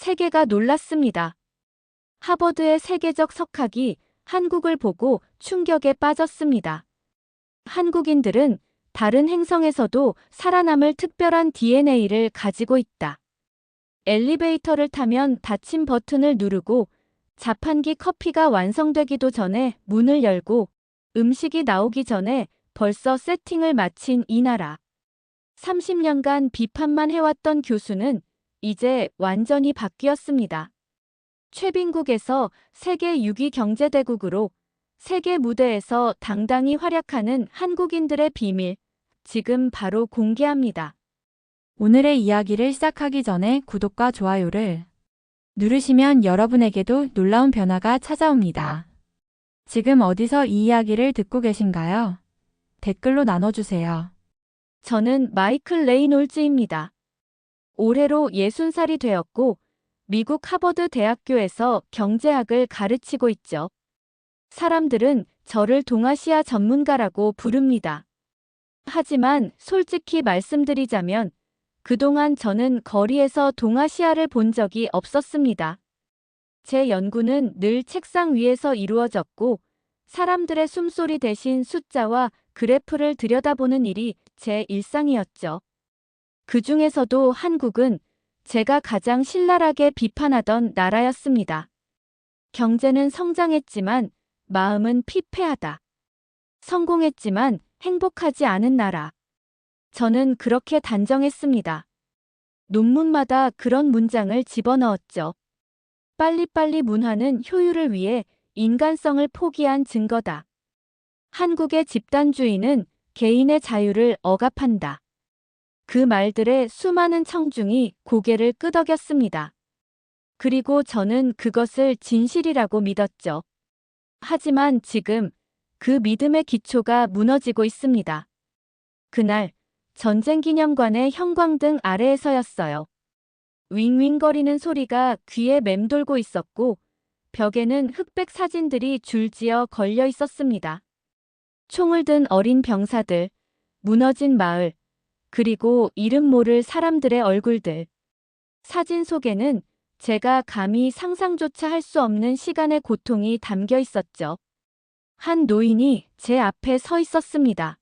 세계가 놀랐습니다. 하버드의 세계적 석학이 한국을 보고 충격에 빠졌습니다. 한국인들은 다른 행성에서도 살아남을 특별한 DNA를 가지고 있다. 엘리베이터를 타면 닫힌 버튼을 누르고 자판기 커피가 완성되기도 전에 문을 열고 음식이 나오기 전에 벌써 세팅을 마친 이 나라. 30년간 비판만 해왔던 교수는 이제 완전히 바뀌었습니다. 최빈국에서 세계 6위 경제대국으로 세계 무대에서 당당히 활약하는 한국인들의 비밀, 지금 바로 공개합니다. 오늘의 이야기를 시작하기 전에 구독과 좋아요를 누르시면 여러분에게도 놀라운 변화가 찾아옵니다. 지금 어디서 이 이야기를 듣고 계신가요? 댓글로 나눠주세요. 저는 마이클 레이놀즈입니다. 올해로 60살이 되었고 미국 하버드 대학교에서 경제학을 가르치고 있죠. 사람들은 저를 동아시아 전문가라고 부릅니다. 하지만 솔직히 말씀드리자면 그동안 저는 거리에서 동아시아를 본 적이 없었습니다. 제 연구는 늘 책상 위에서 이루어졌고 사람들의 숨소리 대신 숫자와 그래프를 들여다보는 일이 제 일상이었죠. 그 중에서도 한국은 제가 가장 신랄하게 비판하던 나라였습니다. 경제는 성장했지만 마음은 피폐하다. 성공했지만 행복하지 않은 나라. 저는 그렇게 단정했습니다. 논문마다 그런 문장을 집어넣었죠. 빨리빨리 문화는 효율을 위해 인간성을 포기한 증거다. 한국의 집단주의는 개인의 자유를 억압한다. 그 말들에 수많은 청중이 고개를 끄덕였습니다. 그리고 저는 그것을 진실이라고 믿었죠. 하지만 지금 그 믿음의 기초가 무너지고 있습니다. 그날 전쟁기념관의 형광등 아래에서였어요. 윙윙거리는 소리가 귀에 맴돌고 있었고 벽에는 흑백 사진들이 줄지어 걸려 있었습니다. 총을 든 어린 병사들, 무너진 마을, 그리고 이름 모를 사람들의 얼굴들. 사진 속에는 제가 감히 상상조차 할 수 없는 시간의 고통이 담겨 있었죠. 한 노인이 제 앞에 서 있었습니다.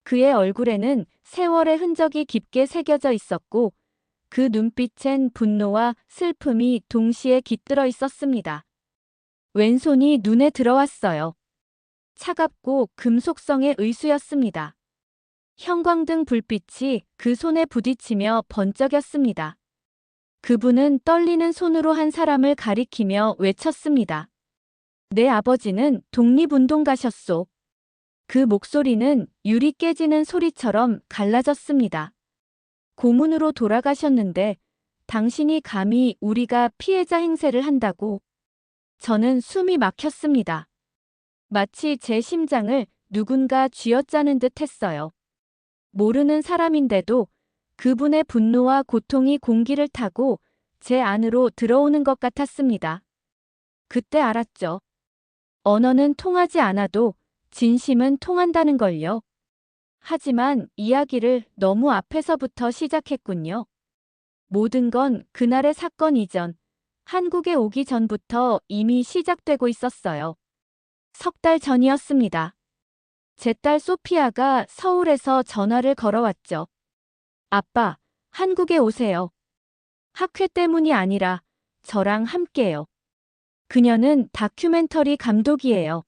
그의 얼굴에는 세월의 흔적이 깊게 새겨져 있었고 그 눈빛엔 분노와 슬픔이 동시에 깃들어 있었습니다. 왼손이 눈에 들어왔어요. 차갑고 금속성의 의수였습니다. 형광등 불빛이 그 손에 부딪히며 번쩍였습니다. 그분은 떨리는 손으로 한 사람을 가리키며 외쳤습니다. 내 아버지는 독립운동가셨소. 그 목소리는 유리 깨지는 소리처럼 갈라졌습니다. 고문으로 돌아가셨는데 당신이 감히 우리가 피해자 행세를 한다고. 저는 숨이 막혔습니다. 마치 제 심장을 누군가 쥐어짜는 듯 했어요. 모르는 사람인데도 그분의 분노와 고통이 공기를 타고 제 안으로 들어오는 것 같았습니다. 그때 알았죠. 언어는 통하지 않아도 진심은 통한다는 걸요. 하지만 이야기를 너무 앞에서부터 시작했군요. 모든 건 그날의 사건 이전, 한국에 오기 전부터 이미 시작되고 있었어요. 석 달 전이었습니다. 제 딸 소피아가 서울에서 전화를 걸어왔죠. 아빠, 한국에 오세요. 학회 때문이 아니라 저랑 함께요. 그녀는 다큐멘터리 감독이에요.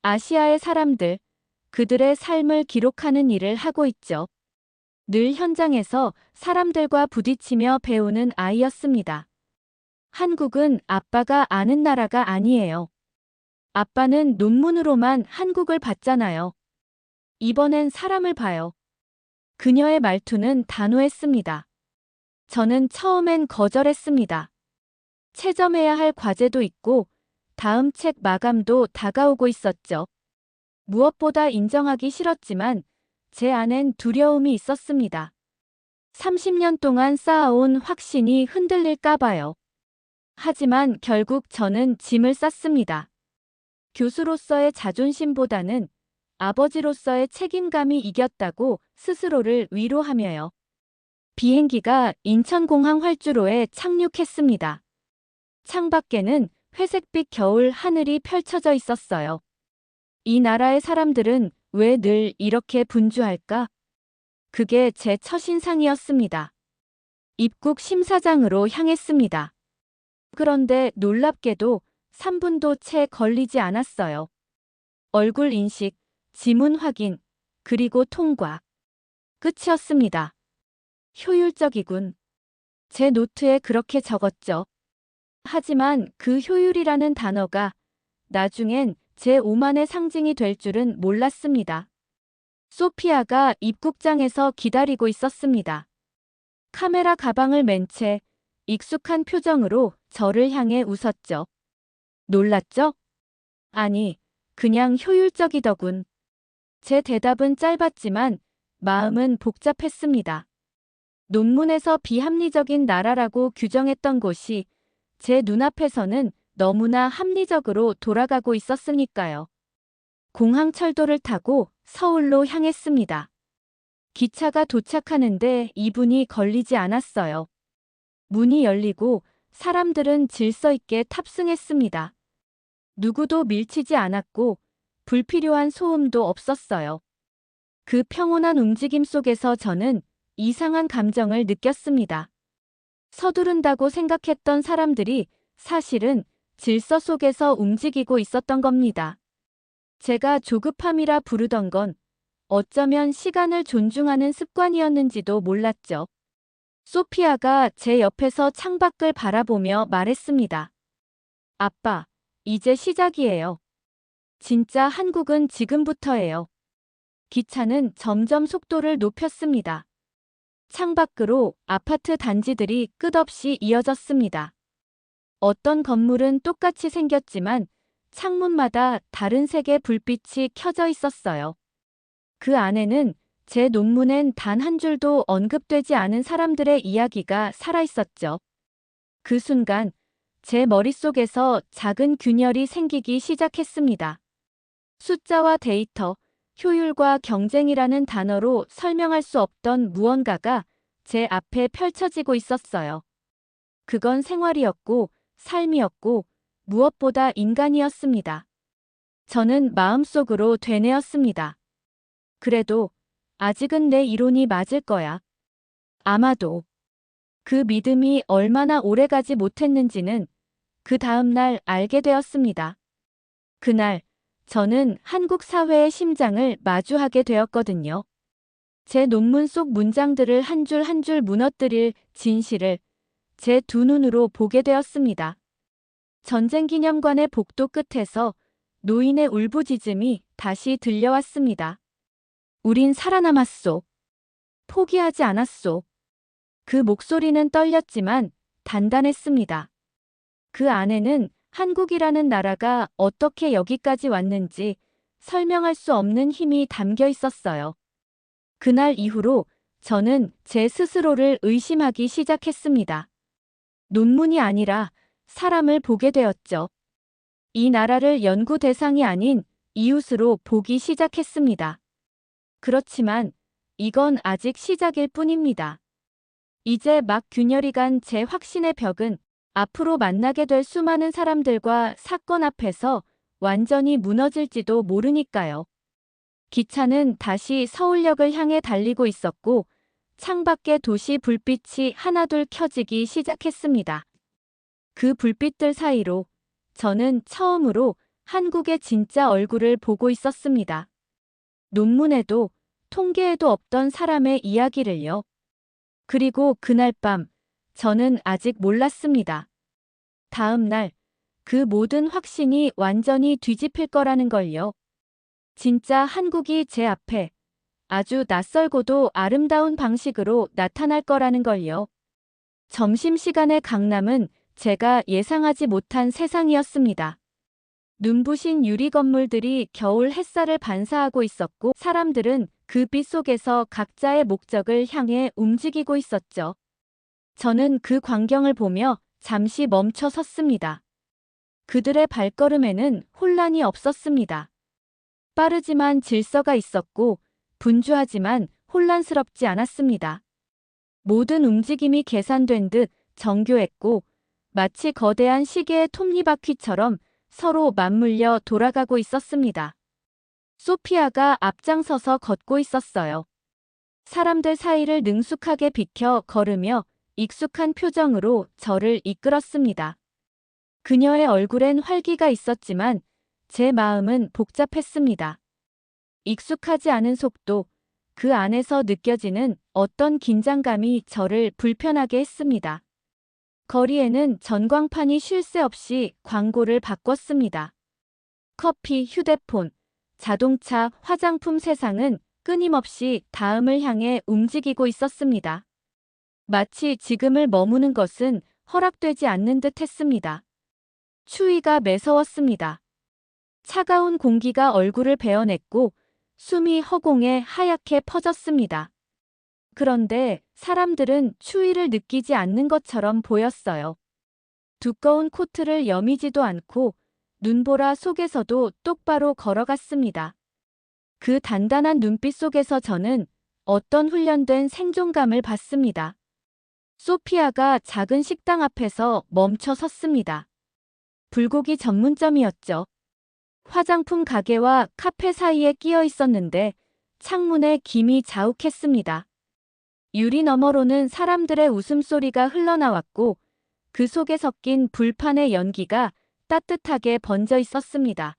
아시아의 사람들, 그들의 삶을 기록하는 일을 하고 있죠. 늘 현장에서 사람들과 부딪히며 배우는 아이였습니다. 한국은 아빠가 아는 나라가 아니에요. 아빠는 논문으로만 한국을 봤잖아요. 이번엔 사람을 봐요. 그녀의 말투는 단호했습니다. 저는 처음엔 거절했습니다. 채점해야 할 과제도 있고 다음 책 마감도 다가오고 있었죠. 무엇보다 인정하기 싫었지만 제 안엔 두려움이 있었습니다. 30년 동안 쌓아온 확신이 흔들릴까 봐요. 하지만 결국 저는 짐을 쌌습니다. 교수로서의 자존심보다는 아버지로서의 책임감이 이겼다고 스스로를 위로하며요. 비행기가 인천공항 활주로에 착륙했습니다. 창밖에는 회색빛 겨울 하늘이 펼쳐져 있었어요. 이 나라의 사람들은 왜 늘 이렇게 분주할까? 그게 제 첫인상이었습니다. 입국 심사장으로 향했습니다. 그런데 놀랍게도 3분도 채 걸리지 않았어요. 얼굴 인식, 지문 확인, 그리고 통과. 끝이었습니다. 효율적이군. 제 노트에 그렇게 적었죠. 하지만 그 효율이라는 단어가 나중엔 제 오만의 상징이 될 줄은 몰랐습니다. 소피아가 입국장에서 기다리고 있었습니다. 카메라 가방을 맨 채 익숙한 표정으로 저를 향해 웃었죠. 놀랐죠? 아니, 그냥 효율적이더군. 제 대답은 짧았지만 마음은 복잡했습니다. 논문에서 비합리적인 나라라고 규정했던 곳이 제 눈앞에서는 너무나 합리적으로 돌아가고 있었으니까요. 공항철도를 타고 서울로 향했습니다. 기차가 도착하는데 2분이 걸리지 않았어요. 문이 열리고 사람들은 질서 있게 탑승했습니다. 누구도 밀치지 않았고 불필요한 소음도 없었어요. 그 평온한 움직임 속에서 저는 이상한 감정을 느꼈습니다. 서두른다고 생각했던 사람들이 사실은 질서 속에서 움직이고 있었던 겁니다. 제가 조급함이라 부르던 건 어쩌면 시간을 존중하는 습관이었는지도 몰랐죠. 소피아가 제 옆에서 창밖을 바라보며 말했습니다. 아빠, 이제 시작이에요. 진짜 한국은 지금부터예요. 기차는 점점 속도를 높였습니다. 창밖으로 아파트 단지들이 끝없이 이어졌습니다. 어떤 건물은 똑같이 생겼지만 창문마다 다른 색의 불빛이 켜져 있었어요. 그 안에는 제 논문엔 단 한 줄도 언급되지 않은 사람들의 이야기가 살아있었죠. 그 순간 제 머릿속에서 작은 균열이 생기기 시작했습니다. 숫자와 데이터, 효율과 경쟁이라는 단어로 설명할 수 없던 무언가가 제 앞에 펼쳐지고 있었어요. 그건 생활이었고, 삶이었고, 무엇보다 인간이었습니다. 저는 마음속으로 되뇌었습니다. 그래도 아직은 내 이론이 맞을 거야. 아마도. 그 믿음이 얼마나 오래가지 못했는지는 그 다음 날 알게 되었습니다. 그날 저는 한국 사회의 심장을 마주하게 되었거든요. 제 논문 속 문장들을 한 줄 한 줄 무너뜨릴 진실을 제 두 눈으로 보게 되었습니다. 전쟁기념관의 복도 끝에서 노인의 울부짖음이 다시 들려왔습니다. 우린 살아남았소. 포기하지 않았소. 그 목소리는 떨렸지만 단단했습니다. 그 안에는 한국이라는 나라가 어떻게 여기까지 왔는지 설명할 수 없는 힘이 담겨 있었어요. 그날 이후로 저는 제 스스로를 의심하기 시작했습니다. 논문이 아니라 사람을 보게 되었죠. 이 나라를 연구 대상이 아닌 이웃으로 보기 시작했습니다. 그렇지만 이건 아직 시작일 뿐입니다. 이제 막 균열이 간 제 확신의 벽은 앞으로 만나게 될 수많은 사람들과 사건 앞에서 완전히 무너질지도 모르니까요. 기차는 다시 서울역을 향해 달리고 있었고 창밖의 도시 불빛이 하나둘 켜지기 시작했습니다. 그 불빛들 사이로 저는 처음으로 한국의 진짜 얼굴을 보고 있었습니다. 논문에도 통계에도 없던 사람의 이야기를요. 그리고 그날 밤 저는 아직 몰랐습니다. 다음 날 그 모든 확신이 완전히 뒤집힐 거라는 걸요. 진짜 한국이 제 앞에 아주 낯설고도 아름다운 방식으로 나타날 거라는 걸요. 점심시간의 강남은 제가 예상하지 못한 세상이었습니다. 눈부신 유리 건물들이 겨울 햇살을 반사하고 있었고 사람들은 그 빛 속에서 각자의 목적을 향해 움직이고 있었죠. 저는 그 광경을 보며 잠시 멈춰 섰습니다. 그들의 발걸음에는 혼란이 없었습니다. 빠르지만 질서가 있었고 분주하지만 혼란스럽지 않았습니다. 모든 움직임이 계산된 듯 정교했고 마치 거대한 시계의 톱니바퀴처럼 서로 맞물려 돌아가고 있었습니다. 소피아가 앞장서서 걷고 있었어요. 사람들 사이를 능숙하게 비켜 걸으며 익숙한 표정으로 저를 이끌었습니다. 그녀의 얼굴엔 활기가 있었지만 제 마음은 복잡했습니다. 익숙하지 않은 속도, 그 안에서 느껴지는 어떤 긴장감이 저를 불편하게 했습니다. 거리에는 전광판이 쉴 새 없이 광고를 바꿨습니다. 커피, 휴대폰, 자동차, 화장품 세상은 끊임없이 다음을 향해 움직이고 있었습니다. 마치 지금을 머무는 것은 허락되지 않는 듯 했습니다. 추위가 매서웠습니다. 차가운 공기가 얼굴을 베어냈고 숨이 허공에 하얗게 퍼졌습니다. 그런데 사람들은 추위를 느끼지 않는 것처럼 보였어요. 두꺼운 코트를 여미지도 않고 눈보라 속에서도 똑바로 걸어갔습니다. 그 단단한 눈빛 속에서 저는 어떤 훈련된 생존감을 받습니다. 소피아가 작은 식당 앞에서 멈춰 섰습니다. 불고기 전문점이었죠. 화장품 가게와 카페 사이에 끼어 있었는데 창문에 김이 자욱했습니다. 유리 너머로는 사람들의 웃음소리가 흘러나왔고 그 속에 섞인 불판의 연기가 따뜻하게 번져 있었습니다.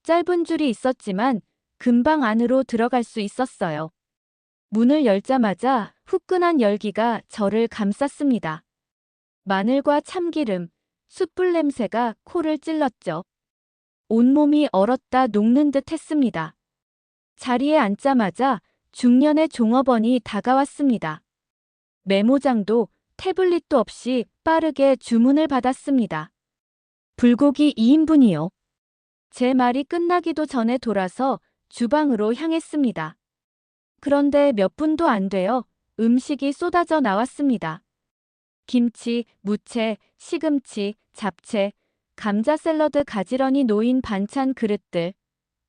짧은 줄이 있었지만 금방 안으로 들어갈 수 있었어요. 문을 열자마자 후끈한 열기가 저를 감쌌습니다. 마늘과 참기름, 숯불 냄새가 코를 찔렀죠. 온몸이 얼었다 녹는 듯 했습니다. 자리에 앉자마자 중년의 종업원이 다가왔습니다. 메모장도 태블릿도 없이 빠르게 주문을 받았습니다. 불고기 2인분이요. 제 말이 끝나기도 전에 돌아서 주방으로 향했습니다. 그런데 몇 분도 안 되어 음식이 쏟아져 나왔습니다. 김치, 무채, 시금치, 잡채, 감자 샐러드 가지런히 놓인 반찬 그릇들,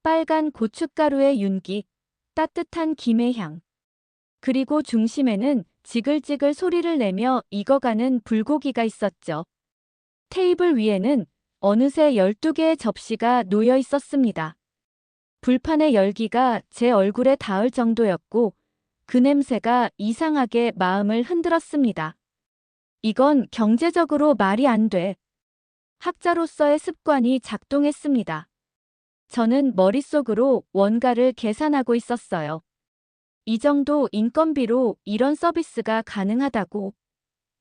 빨간 고춧가루의 윤기, 따뜻한 김의 향. 그리고 중심에는 지글지글 소리를 내며 익어가는 불고기가 있었죠. 테이블 위에는 어느새 12개의 접시가 놓여 있었습니다. 불판의 열기가 제 얼굴에 닿을 정도였고 그 냄새가 이상하게 마음을 흔들었습니다. 이건 경제적으로 말이 안 돼. 학자로서의 습관이 작동했습니다. 저는 머릿속으로 원가를 계산하고 있었어요. 이 정도 인건비로 이런 서비스가 가능하다고.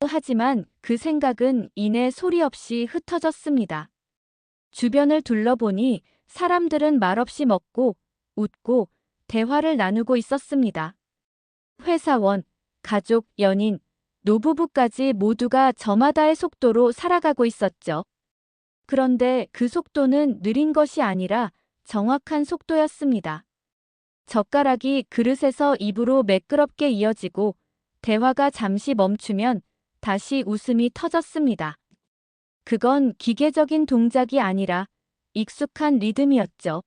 하지만 그 생각은 이내 소리 없이 흩어졌습니다. 주변을 둘러보니 사람들은 말없이 먹고 웃고 대화를 나누고 있었습니다. 회사원, 가족, 연인, 노부부까지 모두가 저마다의 속도로 살아가고 있었죠. 그런데 그 속도는 느린 것이 아니라 정확한 속도였습니다. 젓가락이 그릇에서 입으로 매끄럽게 이어지고 대화가 잠시 멈추면 다시 웃음이 터졌습니다. 그건 기계적인 동작이 아니라 익숙한 리듬이었죠.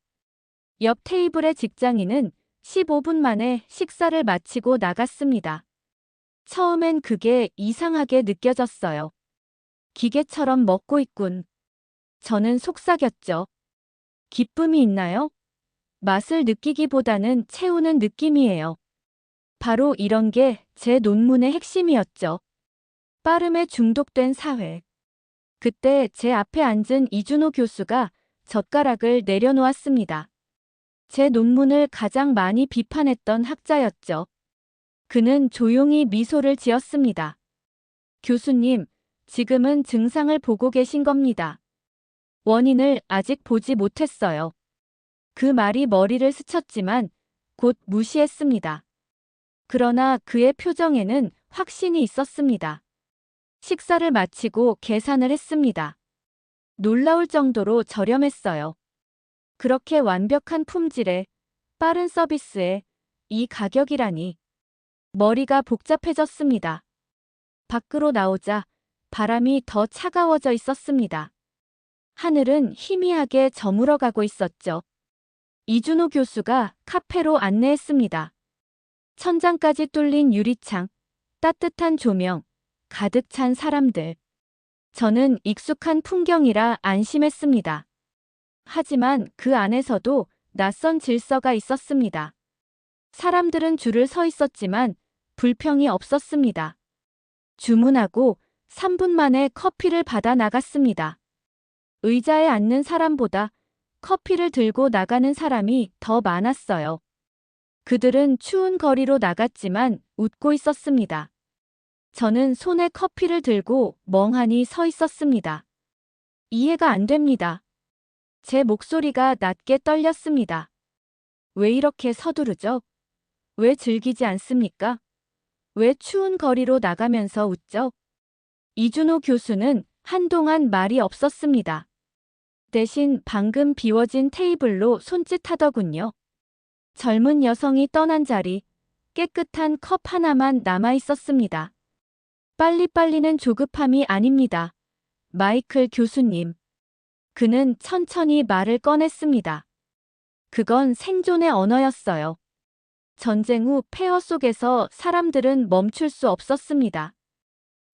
옆 테이블의 직장인은 15분 만에 식사를 마치고 나갔습니다. 처음엔 그게 이상하게 느껴졌어요. 기계처럼 먹고 있군. 저는 속삭였죠. 기쁨이 있나요? 맛을 느끼기보다는 채우는 느낌이에요. 바로 이런 게 제 논문의 핵심이었죠. 빠름에 중독된 사회. 그때 제 앞에 앉은 이준호 교수가 젓가락을 내려놓았습니다. 제 논문을 가장 많이 비판했던 학자였죠. 그는 조용히 미소를 지었습니다. 교수님, 지금은 증상을 보고 계신 겁니다. 원인을 아직 보지 못했어요. 그 말이 머리를 스쳤지만 곧 무시했습니다. 그러나 그의 표정에는 확신이 있었습니다. 식사를 마치고 계산을 했습니다. 놀라울 정도로 저렴했어요. 그렇게 완벽한 품질에 빠른 서비스에 이 가격이라니. 머리가 복잡해졌습니다. 밖으로 나오자 바람이 더 차가워져 있었습니다. 하늘은 희미하게 저물어가고 있었죠. 이준호 교수가 카페로 안내했습니다. 천장까지 뚫린 유리창, 따뜻한 조명, 가득 찬 사람들. 저는 익숙한 풍경이라 안심했습니다. 하지만 그 안에서도 낯선 질서가 있었습니다. 사람들은 줄을 서 있었지만 불평이 없었습니다. 주문하고 3분 만에 커피를 받아 나갔습니다. 의자에 앉는 사람보다 커피를 들고 나가는 사람이 더 많았어요. 그들은 추운 거리로 나갔지만 웃고 있었습니다. 저는 손에 커피를 들고 멍하니 서 있었습니다. 이해가 안 됩니다. 제 목소리가 낮게 떨렸습니다. 왜 이렇게 서두르죠? 왜 즐기지 않습니까? 왜 추운 거리로 나가면서 웃죠? 이준호 교수는 한동안 말이 없었습니다. 대신 방금 비워진 테이블로 손짓하더군요. 젊은 여성이 떠난 자리, 깨끗한 컵 하나만 남아 있었습니다. 빨리빨리는 조급함이 아닙니다. 마이클 교수님. 그는 천천히 말을 꺼냈습니다. 그건 생존의 언어였어요. 전쟁 후 폐허 속에서 사람들은 멈출 수 없었습니다.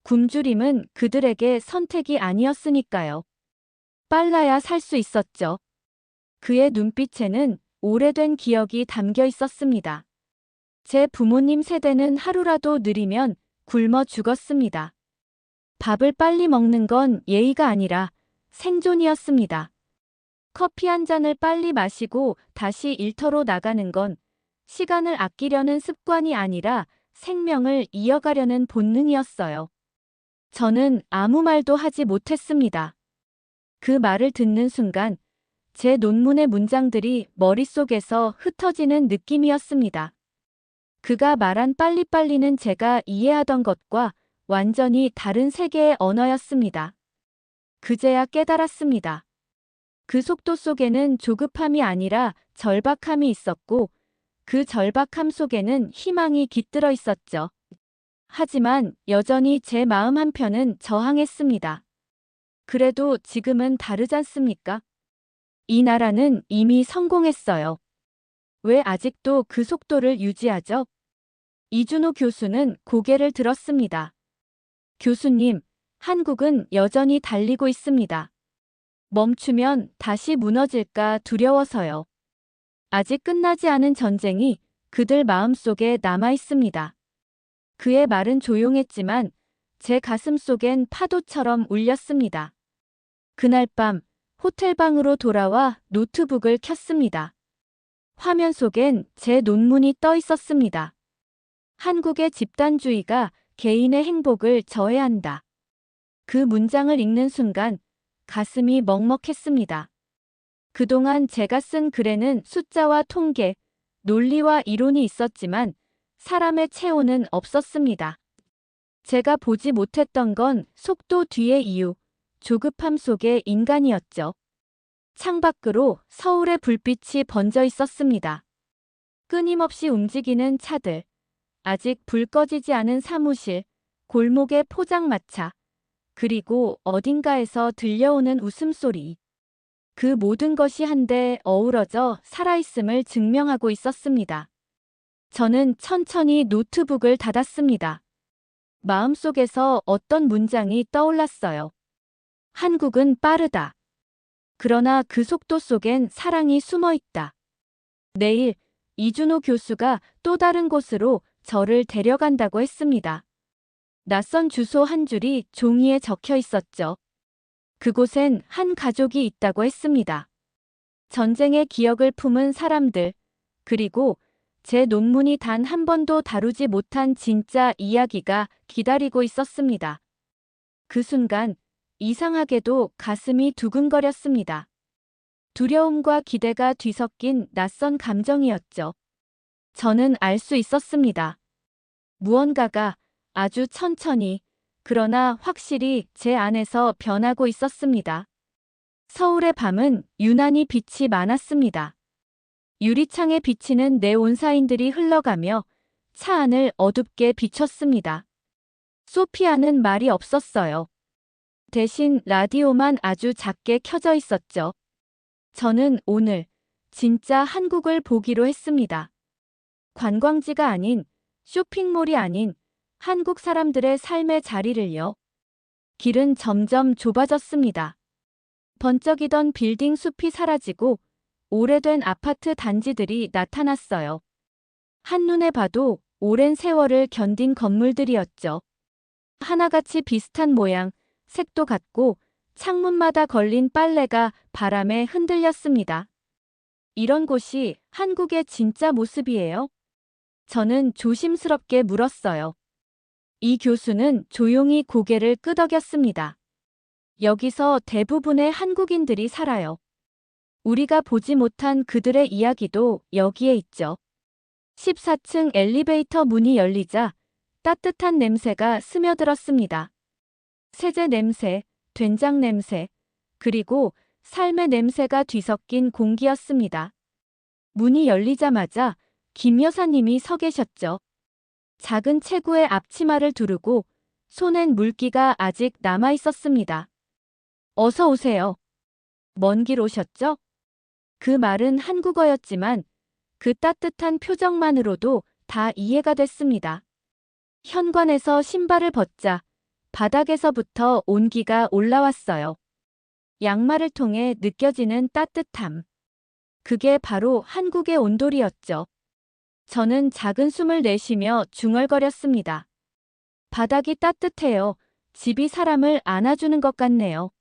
굶주림은 그들에게 선택이 아니었으니까요. 빨라야 살 수 있었죠. 그의 눈빛에는 오래된 기억이 담겨 있었습니다. 제 부모님 세대는 하루라도 느리면 굶어 죽었습니다. 밥을 빨리 먹는 건 예의가 아니라 생존이었습니다. 커피 한 잔을 빨리 마시고 다시 일터로 나가는 건 시간을 아끼려는 습관이 아니라 생명을 이어가려는 본능이었어요. 저는 아무 말도 하지 못했습니다. 그 말을 듣는 순간 제 논문의 문장들이 머릿속에서 흩어지는 느낌이었습니다. 그가 말한 빨리빨리는 제가 이해하던 것과 완전히 다른 세계의 언어였습니다. 그제야 깨달았습니다. 그 속도 속에는 조급함이 아니라 절박함이 있었고 그 절박함 속에는 희망이 깃들어 있었죠. 하지만 여전히 제 마음 한편은 저항했습니다. 그래도 지금은 다르잖습니까? 이 나라는 이미 성공했어요. 왜 아직도 그 속도를 유지하죠? 이준호 교수는 고개를 들었습니다. 교수님, 한국은 여전히 달리고 있습니다. 멈추면 다시 무너질까 두려워서요. 아직 끝나지 않은 전쟁이 그들 마음속에 남아 있습니다. 그의 말은 조용했지만 제 가슴 속엔 파도처럼 울렸습니다. 그날 밤 호텔 방으로 돌아와 노트북을 켰습니다. 화면 속엔 제 논문이 떠 있었습니다. 한국의 집단주의가 개인의 행복을 저해한다. 그 문장을 읽는 순간 가슴이 먹먹했습니다. 그동안 제가 쓴 글에는 숫자와 통계, 논리와 이론이 있었지만 사람의 체온은 없었습니다. 제가 보지 못했던 건 속도 뒤의 이유, 조급함 속의 인간이었죠. 창밖으로 서울의 불빛이 번져 있었습니다. 끊임없이 움직이는 차들, 아직 불 꺼지지 않은 사무실, 골목의 포장마차, 그리고 어딘가에서 들려오는 웃음소리. 그 모든 것이 한데 어우러져 살아있음을 증명하고 있었습니다. 저는 천천히 노트북을 닫았습니다. 마음속에서 어떤 문장이 떠올랐어요. 한국은 빠르다. 그러나 그 속도 속엔 사랑이 숨어 있다. 내일 이준호 교수가 또 다른 곳으로 저를 데려간다고 했습니다. 낯선 주소 한 줄이 종이에 적혀 있었죠. 그곳엔 한 가족이 있다고 했습니다. 전쟁의 기억을 품은 사람들, 그리고 제 논문이 단 한 번도 다루지 못한 진짜 이야기가 기다리고 있었습니다. 그 순간 이상하게도 가슴이 두근거렸습니다. 두려움과 기대가 뒤섞인 낯선 감정이었죠. 저는 알 수 있었습니다. 무언가가 아주 천천히, 그러나 확실히 제 안에서 변하고 있었습니다. 서울의 밤은 유난히 빛이 많았습니다. 유리창에 비치는 네온사인들이 흘러가며 차 안을 어둡게 비췄습니다. 소피아는 말이 없었어요. 대신 라디오만 아주 작게 켜져 있었죠. 저는 오늘 진짜 한국을 보기로 했습니다. 관광지가 아닌, 쇼핑몰이 아닌, 한국 사람들의 삶의 자리를요. 길은 점점 좁아졌습니다. 번쩍이던 빌딩 숲이 사라지고 오래된 아파트 단지들이 나타났어요. 한눈에 봐도 오랜 세월을 견딘 건물들이었죠. 하나같이 비슷한 모양, 색도 같고 창문마다 걸린 빨래가 바람에 흔들렸습니다. 이런 곳이 한국의 진짜 모습이에요? 저는 조심스럽게 물었어요. 이 교수는 조용히 고개를 끄덕였습니다. 여기서 대부분의 한국인들이 살아요. 우리가 보지 못한 그들의 이야기도 여기에 있죠. 14층 엘리베이터 문이 열리자 따뜻한 냄새가 스며들었습니다. 세제 냄새, 된장 냄새, 그리고 삶의 냄새가 뒤섞인 공기였습니다. 문이 열리자마자 김 여사님이 서 계셨죠. 작은 체구의 앞치마를 두르고 손엔 물기가 아직 남아 있었습니다. 어서 오세요. 먼 길 오셨죠? 그 말은 한국어였지만 그 따뜻한 표정만으로도 다 이해가 됐습니다. 현관에서 신발을 벗자 바닥에서부터 온기가 올라왔어요. 양말을 통해 느껴지는 따뜻함. 그게 바로 한국의 온돌이었죠. 저는 작은 숨을 내쉬며 중얼거렸습니다. 바닥이 따뜻해요. 집이 사람을 안아주는 것 같네요.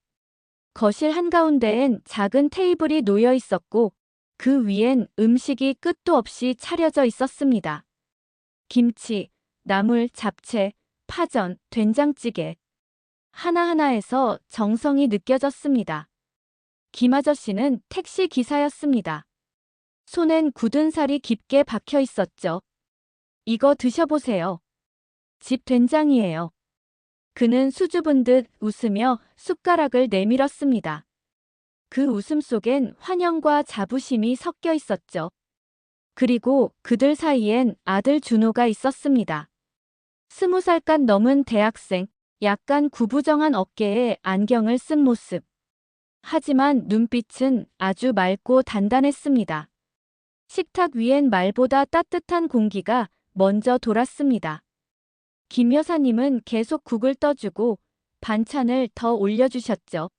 거실 한가운데엔 작은 테이블이 놓여 있었고 그 위엔 음식이 끝도 없이 차려져 있었습니다. 김치, 나물, 잡채, 파전, 된장찌개. 하나하나에서 정성이 느껴졌습니다. 김 아저씨는 택시 기사였습니다. 손엔 굳은 살이 깊게 박혀 있었죠. 이거 드셔보세요. 집 된장이에요. 그는 수줍은 듯 웃으며 숟가락을 내밀었습니다. 그 웃음 속엔 환영과 자부심이 섞여 있었죠. 그리고 그들 사이엔 아들 준호가 있었습니다. 20살간 넘은 대학생, 약간 구부정한 어깨에 안경을 쓴 모습. 하지만 눈빛은 아주 맑고 단단했습니다. 식탁 위엔 말보다 따뜻한 공기가 먼저 돌았습니다. 김 여사님은 계속 국을 떠주고 반찬을 더 올려주셨죠.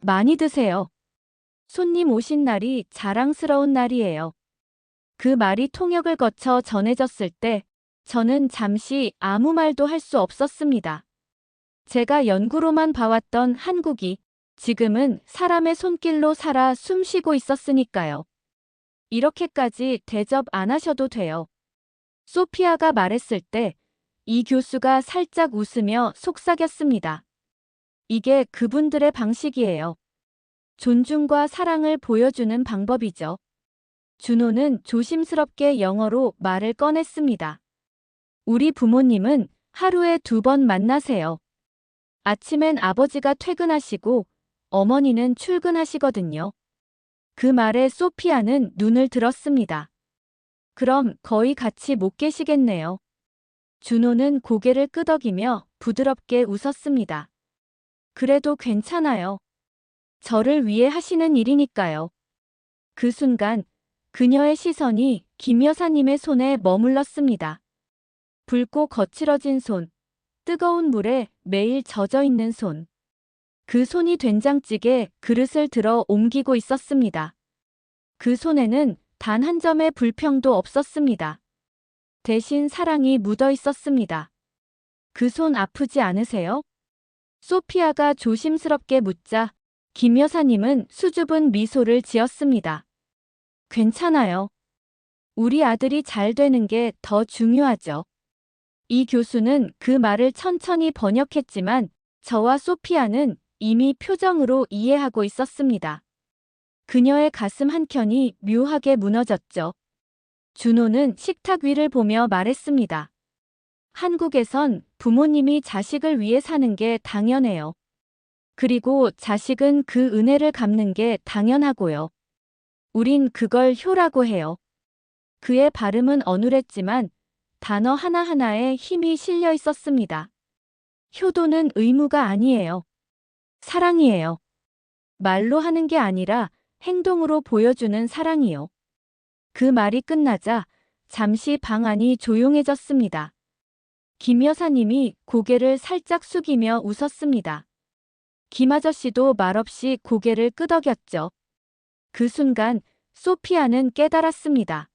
많이 드세요. 손님 오신 날이 자랑스러운 날이에요. 그 말이 통역을 거쳐 전해졌을 때 저는 잠시 아무 말도 할 수 없었습니다. 제가 연구로만 봐왔던 한국이 지금은 사람의 손길로 살아 숨쉬고 있었으니까요. 이렇게까지 대접 안 하셔도 돼요. 소피아가 말했을 때 이 교수가 살짝 웃으며 속삭였습니다. 이게 그분들의 방식이에요. 존중과 사랑을 보여주는 방법이죠. 준호는 조심스럽게 영어로 말을 꺼냈습니다. 우리 부모님은 하루에 2번 만나세요. 아침엔 아버지가 퇴근하시고 어머니는 출근하시거든요. 그 말에 소피아는 눈을 들었습니다. 그럼 거의 같이 못 계시겠네요. 준호는 고개를 끄덕이며 부드럽게 웃었습니다. 그래도 괜찮아요. 저를 위해 하시는 일이니까요. 그 순간 그녀의 시선이 김 여사님의 손에 머물렀습니다. 붉고 거칠어진 손, 뜨거운 물에 매일 젖어 있는 손. 그 손이 된장찌개 그릇을 들어 옮기고 있었습니다. 그 손에는 단 한 점의 불평도 없었습니다. 대신 사랑이 묻어 있었습니다. 그 손 아프지 않으세요? 소피아가 조심스럽게 묻자 김 여사님은 수줍은 미소를 지었습니다. 괜찮아요. 우리 아들이 잘 되는 게 더 중요하죠. 이 교수는 그 말을 천천히 번역했지만 저와 소피아는 이미 표정으로 이해하고 있었습니다. 그녀의 가슴 한켠이 묘하게 무너졌죠. 준호는 식탁 위를 보며 말했습니다. 한국에선 부모님이 자식을 위해 사는 게 당연해요. 그리고 자식은 그 은혜를 갚는 게 당연하고요. 우린 그걸 효라고 해요. 그의 발음은 어눌했지만 단어 하나하나에 힘이 실려 있었습니다. 효도는 의무가 아니에요. 사랑이에요. 말로 하는 게 아니라 행동으로 보여주는 사랑이요. 그 말이 끝나자 잠시 방 안이 조용해졌습니다. 김 여사님이 고개를 살짝 숙이며 웃었습니다. 김 아저씨도 말없이 고개를 끄덕였죠. 그 순간 소피아는 깨달았습니다.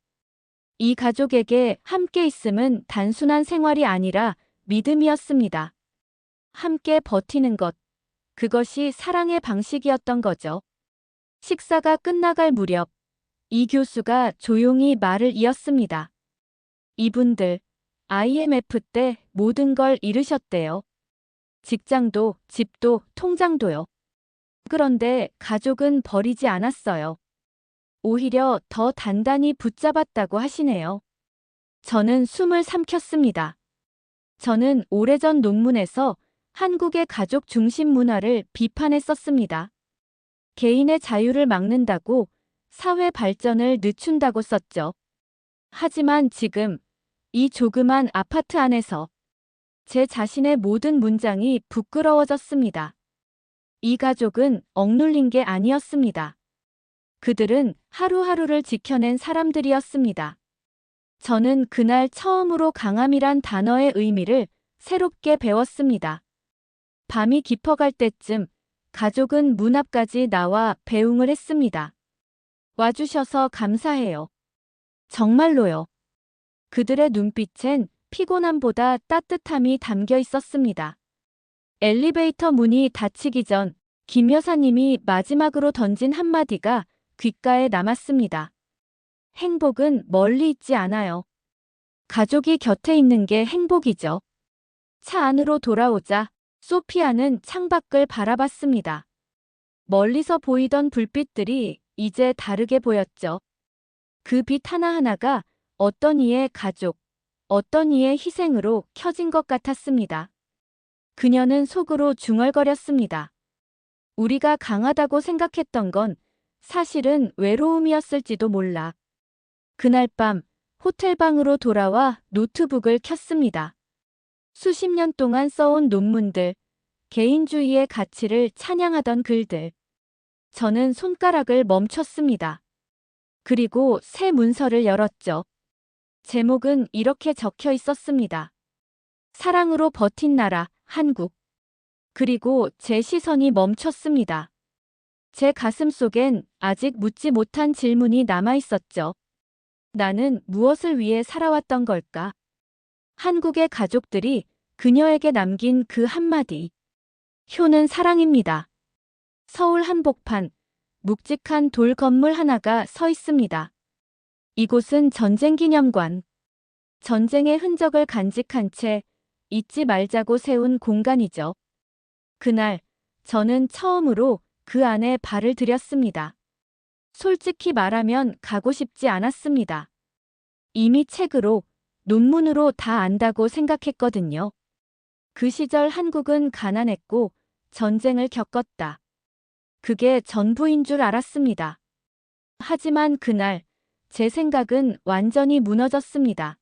이 가족에게 함께 있음은 단순한 생활이 아니라 믿음이었습니다. 함께 버티는 것, 그것이 사랑의 방식이었던 거죠. 식사가 끝나갈 무렵, 이 교수가 조용히 말을 이었습니다. 이분들, IMF 때 모든 걸 잃으셨대요. 직장도, 집도, 통장도요. 그런데 가족은 버리지 않았어요. 오히려 더 단단히 붙잡았다고 하시네요. 저는 숨을 삼켰습니다. 저는 오래전 논문에서 한국의 가족 중심 문화를 비판했었습니다. 개인의 자유를 막는다고, 사회 발전을 늦춘다고 썼죠. 하지만 지금 이 조그만 아파트 안에서 제 자신의 모든 문장이 부끄러워졌습니다. 이 가족은 억눌린 게 아니었습니다. 그들은 하루하루를 지켜낸 사람들이었습니다. 저는 그날 처음으로 강함이란 단어의 의미를 새롭게 배웠습니다. 밤이 깊어갈 때쯤 가족은 문 앞까지 나와 배웅을 했습니다. 와주셔서 감사해요. 정말로요. 그들의 눈빛엔 피곤함보다 따뜻함이 담겨 있었습니다. 엘리베이터 문이 닫히기 전 김 여사님이 마지막으로 던진 한마디가 귓가에 남았습니다. 행복은 멀리 있지 않아요. 가족이 곁에 있는 게 행복이죠. 차 안으로 돌아오자 소피아는 창밖을 바라봤습니다. 멀리서 보이던 불빛들이 이제 다르게 보였죠. 그 빛 하나하나가 어떤 이의 가족, 어떤 이의 희생으로 켜진 것 같았습니다. 그녀는 속으로 중얼거렸습니다. 우리가 강하다고 생각했던 건 사실은 외로움이었을지도 몰라. 그날 밤 호텔방으로 돌아와 노트북을 켰습니다. 수십 년 동안 써온 논문들, 개인주의의 가치를 찬양하던 글들. 저는 손가락을 멈췄습니다. 그리고 새 문서를 열었죠. 제목은 이렇게 적혀 있었습니다. 사랑으로 버틴 나라, 한국. 그리고 제 시선이 멈췄습니다. 제 가슴 속엔 아직 묻지 못한 질문이 남아 있었죠. 나는 무엇을 위해 살아왔던 걸까? 한국의 가족들이 그녀에게 남긴 그 한마디. 효는 사랑입니다. 서울 한복판, 묵직한 돌 건물 하나가 서 있습니다. 이곳은 전쟁기념관. 전쟁의 흔적을 간직한 채 잊지 말자고 세운 공간이죠. 그날, 저는 처음으로 그 안에 발을 들였습니다. 솔직히 말하면 가고 싶지 않았습니다. 이미 책으로, 논문으로 다 안다고 생각했거든요. 그 시절 한국은 가난했고 전쟁을 겪었다. 그게 전부인 줄 알았습니다. 하지만 그날, 제 생각은 완전히 무너졌습니다.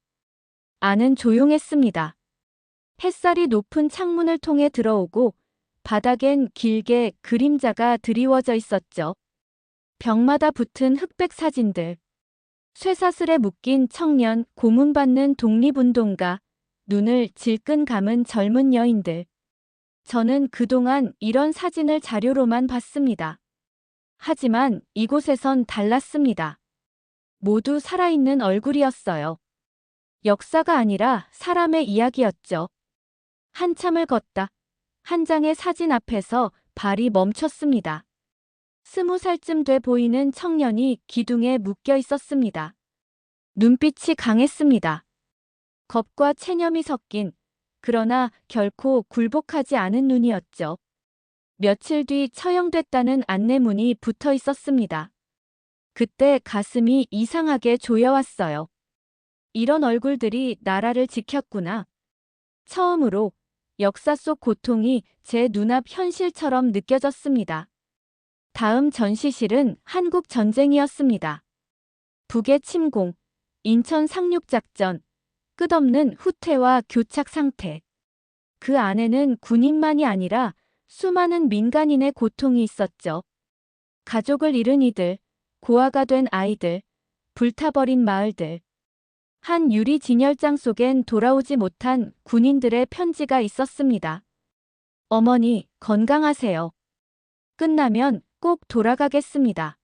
안은 조용했습니다. 햇살이 높은 창문을 통해 들어오고 바닥엔 길게 그림자가 드리워져 있었죠. 벽마다 붙은 흑백 사진들. 쇠사슬에 묶인 청년, 고문받는 독립운동가, 눈을 질끈 감은 젊은 여인들. 저는 그동안 이런 사진을 자료로만 봤습니다. 하지만 이곳에선 달랐습니다. 모두 살아있는 얼굴이었어요. 역사가 아니라 사람의 이야기였죠. 한참을 걷다 한 장의 사진 앞에서 발이 멈췄습니다. 20살쯤 돼 보이는 청년이 기둥에 묶여 있었습니다. 눈빛이 강했습니다. 겁과 체념이 섞인, 그러나 결코 굴복하지 않은 눈이었죠. 며칠 뒤 처형됐다는 안내문이 붙어 있었습니다. 그때 가슴이 이상하게 조여왔어요. 이런 얼굴들이 나라를 지켰구나. 처음으로 역사 속 고통이 제 눈앞 현실처럼 느껴졌습니다. 다음 전시실은 한국 전쟁이었습니다. 북의 침공, 인천 상륙작전, 끝없는 후퇴와 교착 상태. 그 안에는 군인만이 아니라 수많은 민간인의 고통이 있었죠. 가족을 잃은 이들, 고아가 된 아이들, 불타버린 마을들. 한 유리 진열장 속엔 돌아오지 못한 군인들의 편지가 있었습니다. 어머니, 건강하세요. 끝나면 꼭 돌아가겠습니다.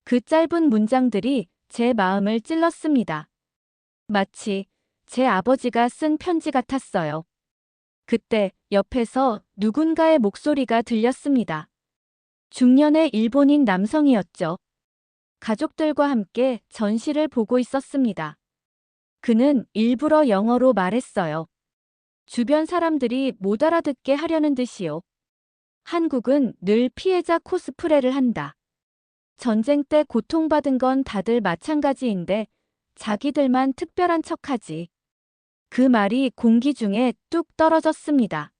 그 짧은 문장들이 제 마음을 찔렀습니다. 마치 제 아버지가 쓴 편지 같았어요. 그때 옆에서 누군가의 목소리가 들렸습니다. 중년의 일본인 남성이었죠. 가족들과 함께 전시를 보고 있었습니다. 그는 일부러 영어로 말했어요. 주변 사람들이 못 알아듣게 하려는 듯이요. 한국은 늘 피해자 코스프레를 한다. 전쟁 때 고통받은 건 다들 마찬가지인데 자기들만 특별한 척하지. 그 말이 공기 중에 뚝 떨어졌습니다.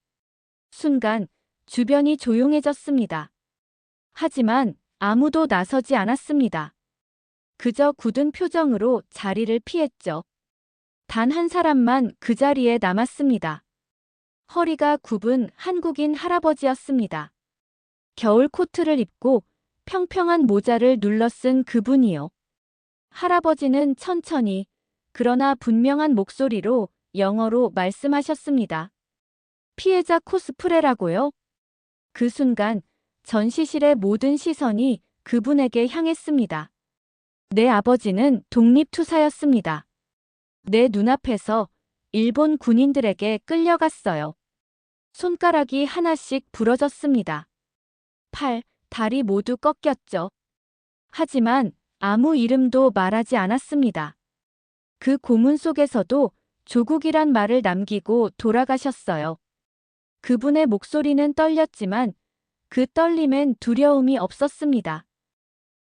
순간 주변이 조용해졌습니다. 하지만 아무도 나서지 않았습니다. 그저 굳은 표정으로 자리를 피했죠. 단 한 사람만 그 자리에 남았습니다. 허리가 굽은 한국인 할아버지였습니다. 겨울 코트를 입고 평평한 모자를 눌러 쓴 그분이요. 할아버지는 천천히 그러나 분명한 목소리로 영어로 말씀하셨습니다. 피해자 코스프레라고요? 그 순간 전시실의 모든 시선이 그분에게 향했습니다. 내 아버지는 독립투사였습니다. 내 눈앞에서 일본 군인들에게 끌려갔어요. 손가락이 하나씩 부러졌습니다. 팔, 다리 모두 꺾였죠. 하지만 아무 이름도 말하지 않았습니다. 그 고문 속에서도 조국이란 말을 남기고 돌아가셨어요. 그분의 목소리는 떨렸지만 그 떨림엔 두려움이 없었습니다.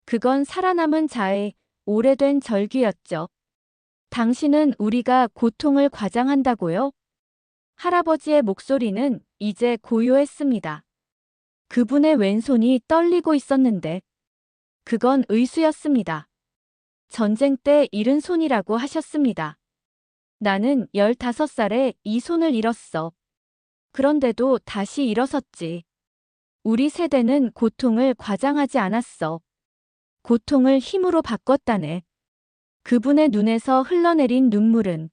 그건 살아남은 자의 오래된 절규였죠. 당신은 우리가 고통을 과장한다고요? 할아버지의 목소리는 이제 고요했습니다. 그분의 왼손이 떨리고 있었는데 그건 의수였습니다. 전쟁 때 잃은 손이라고 하셨습니다. 나는 15살에 이 손을 잃었어. 그런데도 다시 일어섰지. 우리 세대는 고통을 과장하지 않았어. 고통을 힘으로 바꿨다네. 그분의 눈에서 흘러내린 눈물은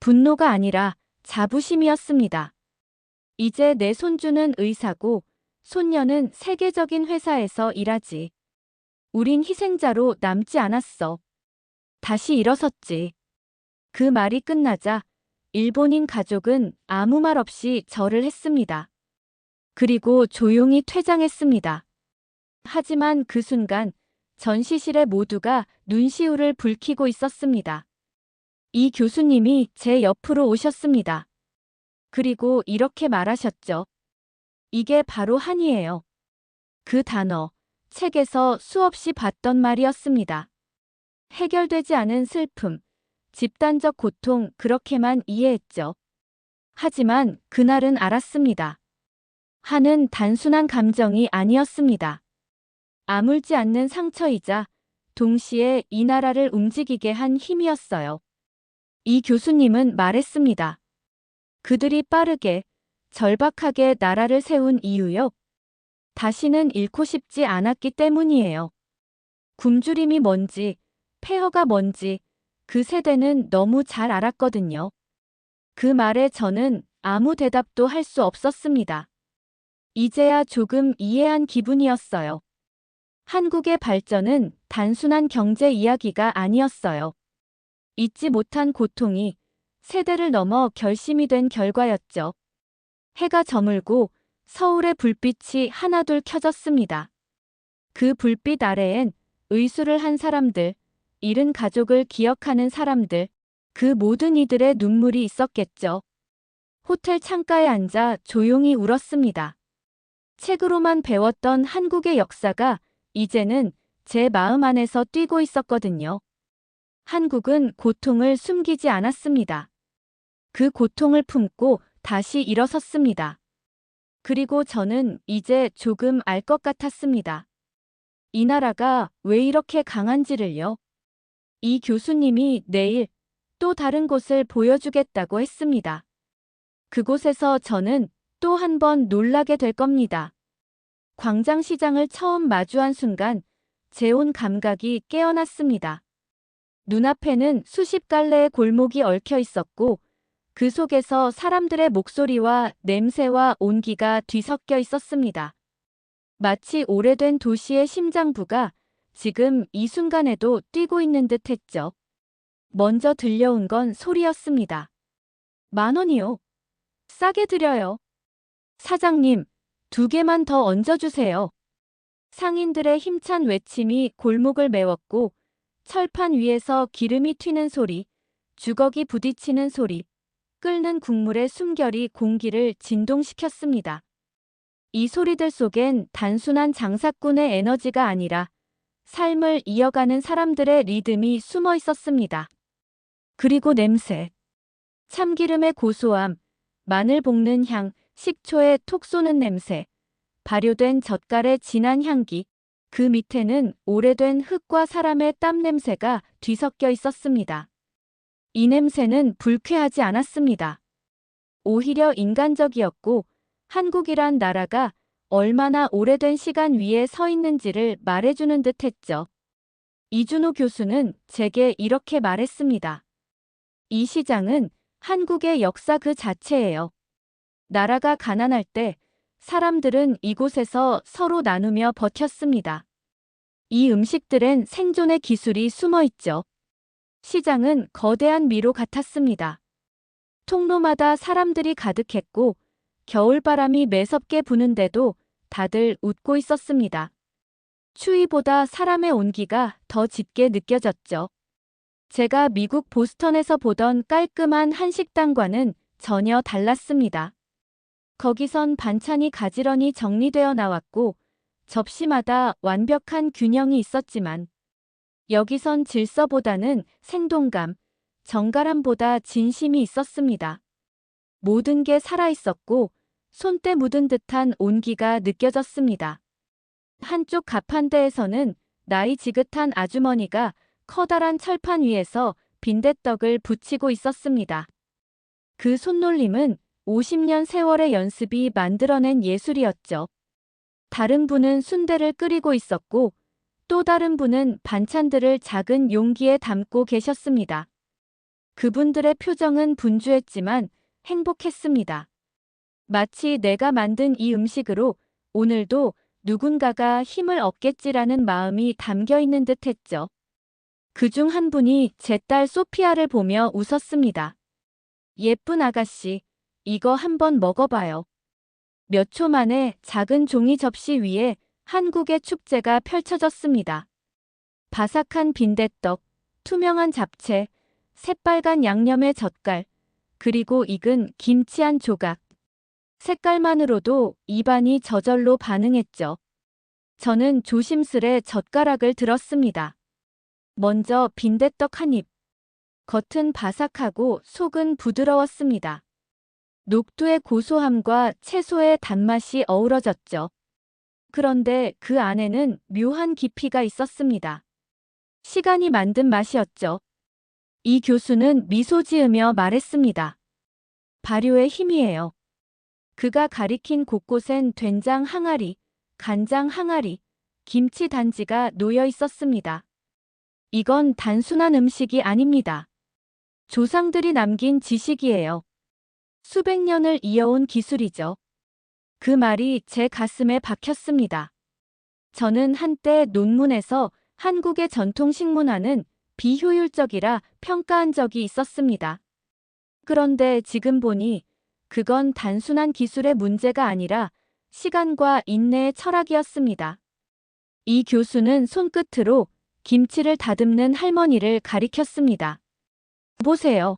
분노가 아니라 자부심이었습니다. 이제 내 손주는 의사고 손녀는 세계적인 회사에서 일하지. 우린 희생자로 남지 않았어. 다시 일어섰지. 그 말이 끝나자 일본인 가족은 아무 말 없이 절을 했습니다. 그리고 조용히 퇴장했습니다. 하지만 그 순간 전시실의 모두가 눈시울을 붉히고 있었습니다. 이 교수님이 제 옆으로 오셨습니다. 그리고 이렇게 말하셨죠. 이게 바로 한이에요. 그 단어, 책에서 수없이 봤던 말이었습니다. 해결되지 않은 슬픔, 집단적 고통 그렇게만 이해했죠. 하지만 그날은 알았습니다. 한은 단순한 감정이 아니었습니다. 아물지 않는 상처이자 동시에 이 나라를 움직이게 한 힘이었어요. 이 교수님은 말했습니다. 그들이 빠르게, 절박하게 나라를 세운 이유요. 다시는 잃고 싶지 않았기 때문이에요. 굶주림이 뭔지, 폐허가 뭔지 그 세대는 너무 잘 알았거든요. 그 말에 저는 아무 대답도 할 수 없었습니다. 이제야 조금 이해한 기분이었어요. 한국의 발전은 단순한 경제 이야기가 아니었어요. 잊지 못한 고통이 세대를 넘어 결심이 된 결과였죠. 해가 저물고 서울의 불빛이 하나둘 켜졌습니다. 그 불빛 아래엔 의수를 한 사람들, 잃은 가족을 기억하는 사람들, 그 모든 이들의 눈물이 있었겠죠. 호텔 창가에 앉아 조용히 울었습니다. 책으로만 배웠던 한국의 역사가 이제는 제 마음 안에서 뛰고 있었거든요. 한국은 고통을 숨기지 않았습니다. 그 고통을 품고 다시 일어섰습니다. 그리고 저는 이제 조금 알 것 같았습니다. 이 나라가 왜 이렇게 강한지를요. 이 교수님이 내일 또 다른 곳을 보여주겠다고 했습니다. 그곳에서 저는 또 한 번 놀라게 될 겁니다. 광장시장을 처음 마주한 순간 제 온 감각이 깨어났습니다. 눈앞에는 수십 갈래의 골목이 얽혀 있었고 그 속에서 사람들의 목소리와 냄새와 온기가 뒤섞여 있었습니다. 마치 오래된 도시의 심장부가 지금 이 순간에도 뛰고 있는 듯 했죠. 먼저 들려온 건 소리였습니다. 10,000원이요. 싸게 드려요. 사장님, 2개만 더 얹어주세요. 상인들의 힘찬 외침이 골목을 메웠고 철판 위에서 기름이 튀는 소리, 주걱이 부딪히는 소리, 끓는 국물의 숨결이 공기를 진동시켰습니다. 이 소리들 속엔 단순한 장사꾼의 에너지가 아니라 삶을 이어가는 사람들의 리듬이 숨어 있었습니다. 그리고 냄새. 참기름의 고소함, 마늘 볶는 향, 식초의 톡 쏘는 냄새, 발효된 젓갈의 진한 향기, 그 밑에는 오래된 흙과 사람의 땀 냄새가 뒤섞여 있었습니다. 이 냄새는 불쾌하지 않았습니다. 오히려 인간적이었고 한국이란 나라가 얼마나 오래된 시간 위에 서 있는지를 말해주는 듯 했죠. 이준호 교수는 제게 이렇게 말했습니다. 이 시장은 한국의 역사 그 자체예요. 나라가 가난할 때 사람들은 이곳에서 서로 나누며 버텼습니다. 이 음식들엔 생존의 기술이 숨어 있죠. 시장은 거대한 미로 같았습니다. 통로마다 사람들이 가득했고 겨울바람이 매섭게 부는데도 다들 웃고 있었습니다. 추위보다 사람의 온기가 더 짙게 느껴졌죠. 제가 미국 보스턴에서 보던 깔끔한 한식당과는 전혀 달랐습니다. 거기선 반찬이 가지런히 정리되어 나왔고 접시마다 완벽한 균형이 있었지만 여기선 질서보다는 생동감, 정갈함보다 진심이 있었습니다. 모든 게 살아있었고 손때 묻은 듯한 온기가 느껴졌습니다. 한쪽 가판대에서는 나이 지긋한 아주머니가 커다란 철판 위에서 빈대떡을 부치고 있었습니다. 그 손놀림은 50년 세월의 연습이 만들어낸 예술이었죠. 다른 분은 순대를 끓이고 있었고 또 다른 분은 반찬들을 작은 용기에 담고 계셨습니다. 그분들의 표정은 분주했지만 행복했습니다. 마치 내가 만든 이 음식으로 오늘도 누군가가 힘을 얻겠지라는 마음이 담겨 있는 듯 했죠. 그중 한 분이 제 딸 소피아를 보며 웃었습니다. 예쁜 아가씨, 이거 한번 먹어봐요. 몇 초 만에 작은 종이 접시 위에 한국의 축제가 펼쳐졌습니다. 바삭한 빈대떡, 투명한 잡채, 새빨간 양념의 젓갈, 그리고 익은 김치 한 조각. 색깔만으로도 입안이 저절로 반응했죠. 저는 조심스레 젓가락을 들었습니다. 먼저 빈대떡 한 입. 겉은 바삭하고 속은 부드러웠습니다. 녹두의 고소함과 채소의 단맛이 어우러졌죠. 그런데 그 안에는 묘한 깊이가 있었습니다. 시간이 만든 맛이었죠. 이 교수는 미소 지으며 말했습니다. 발효의 힘이에요. 그가 가리킨 곳곳엔 된장 항아리, 간장 항아리, 김치 단지가 놓여 있었습니다. 이건 단순한 음식이 아닙니다. 조상들이 남긴 지식이에요. 수백 년을 이어온 기술이죠. 그 말이 제 가슴에 박혔습니다. 저는 한때 논문에서 한국의 전통 식문화는 비효율적이라 평가한 적이 있었습니다. 그런데 지금 보니 그건 단순한 기술의 문제가 아니라 시간과 인내의 철학이었습니다. 이 교수는 손끝으로 김치를 다듬는 할머니를 가리켰습니다. 보세요.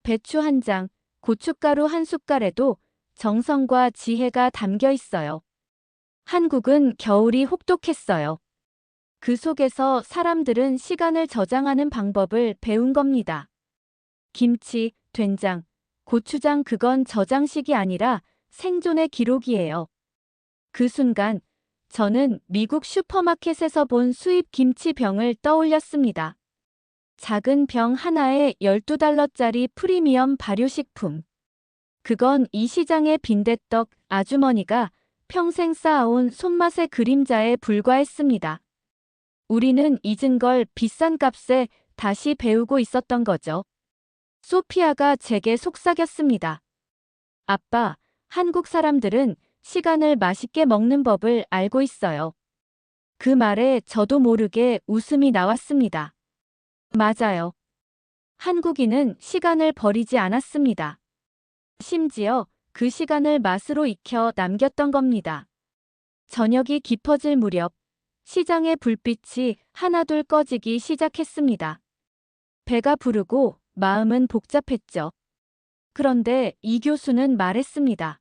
배추 한 장, 고춧가루 한 숟갈에도 정성과 지혜가 담겨 있어요. 한국은 겨울이 혹독했어요. 그 속에서 사람들은 시간을 저장하는 방법을 배운 겁니다. 김치, 된장, 고추장 그건 저장식이 아니라 생존의 기록이에요. 그 순간 저는 미국 슈퍼마켓에서 본 수입 김치병을 떠올렸습니다. 작은 병 하나에 $12짜리 프리미엄 발효식품. 그건 이 시장의 빈대떡 아주머니가 평생 쌓아온 손맛의 그림자에 불과했습니다. 우리는 잊은 걸 비싼 값에 다시 배우고 있었던 거죠. 소피아가 제게 속삭였습니다. 아빠, 한국 사람들은 시간을 맛있게 먹는 법을 알고 있어요. 그 말에 저도 모르게 웃음이 나왔습니다. 맞아요. 한국인은 시간을 버리지 않았습니다. 심지어 그 시간을 맛으로 익혀 남겼던 겁니다. 저녁이 깊어질 무렵 시장의 불빛이 하나둘 꺼지기 시작했습니다. 배가 부르고 마음은 복잡했죠. 그런데 이 교수는 말했습니다.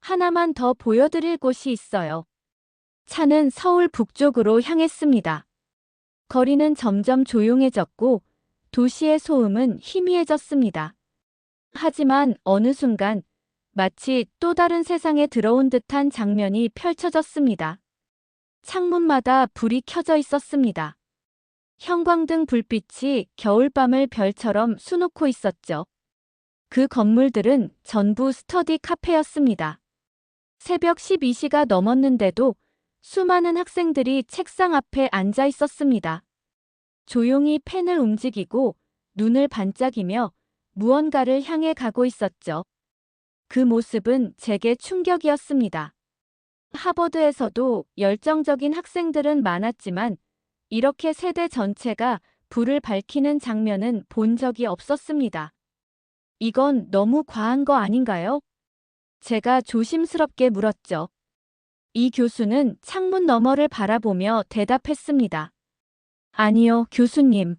하나만 더 보여드릴 곳이 있어요. 차는 서울 북쪽으로 향했습니다. 거리는 점점 조용해졌고 도시의 소음은 희미해졌습니다. 하지만 어느 순간 마치 또 다른 세상에 들어온 듯한 장면이 펼쳐졌습니다. 창문마다 불이 켜져 있었습니다. 형광등 불빛이 겨울밤을 별처럼 수놓고 있었죠. 그 건물들은 전부 스터디 카페였습니다. 새벽 12시가 넘었는데도 수많은 학생들이 책상 앞에 앉아 있었습니다. 조용히 펜을 움직이고 눈을 반짝이며 무언가를 향해 가고 있었죠. 그 모습은 제게 충격이었습니다. 하버드에서도 열정적인 학생들은 많았지만 이렇게 세대 전체가 불을 밝히는 장면은 본 적이 없었습니다. 이건 너무 과한 거 아닌가요? 제가 조심스럽게 물었죠. 이 교수는 창문 너머를 바라보며 대답했습니다. 아니요, 교수님.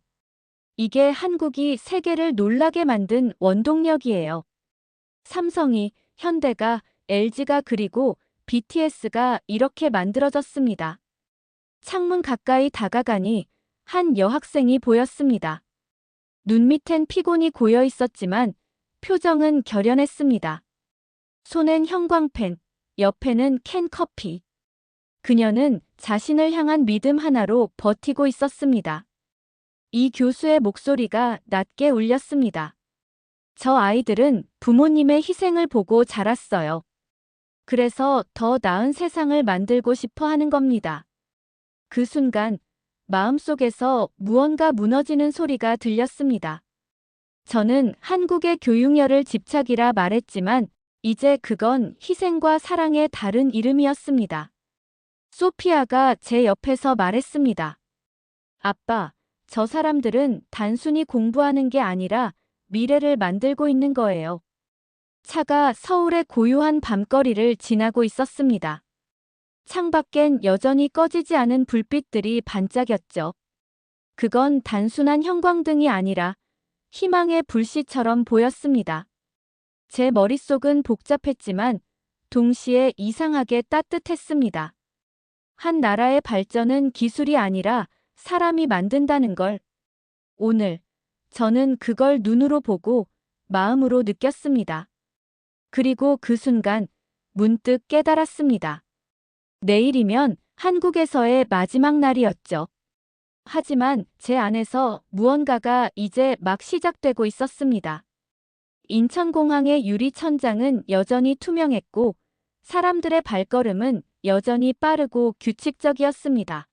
이게 한국이 세계를 놀라게 만든 원동력이에요. 삼성이, 현대가, LG가 그리고 BTS가 이렇게 만들어졌습니다. 창문 가까이 다가가니 한 여학생이 보였습니다. 눈 밑엔 피곤이 고여 있었지만 표정은 결연했습니다. 손엔 형광펜, 옆에는 캔 커피. 그녀는 자신을 향한 믿음 하나로 버티고 있었습니다. 이 교수의 목소리가 낮게 울렸습니다. 저 아이들은 부모님의 희생을 보고 자랐어요. 그래서 더 나은 세상을 만들고 싶어 하는 겁니다. 그 순간 마음속에서 무언가 무너지는 소리가 들렸습니다. 저는 한국의 교육열을 집착이라 말했지만 이제 그건 희생과 사랑의 다른 이름이었습니다. 소피아가 제 옆에서 말했습니다. 아빠, 저 사람들은 단순히 공부하는 게 아니라 미래를 만들고 있는 거예요. 차가 서울의 고요한 밤거리를 지나고 있었습니다. 창밖엔 여전히 꺼지지 않은 불빛들이 반짝였죠. 그건 단순한 형광등이 아니라 희망의 불씨처럼 보였습니다. 제 머릿속은 복잡했지만 동시에 이상하게 따뜻했습니다. 한 나라의 발전은 기술이 아니라 사람이 만든다는 걸. 오늘 저는 그걸 눈으로 보고 마음으로 느꼈습니다. 그리고 그 순간 문득 깨달았습니다. 내일이면 한국에서의 마지막 날이었죠. 하지만 제 안에서 무언가가 이제 막 시작되고 있었습니다. 인천공항의 유리 천장은 여전히 투명했고 사람들의 발걸음은 여전히 빠르고 규칙적이었습니다.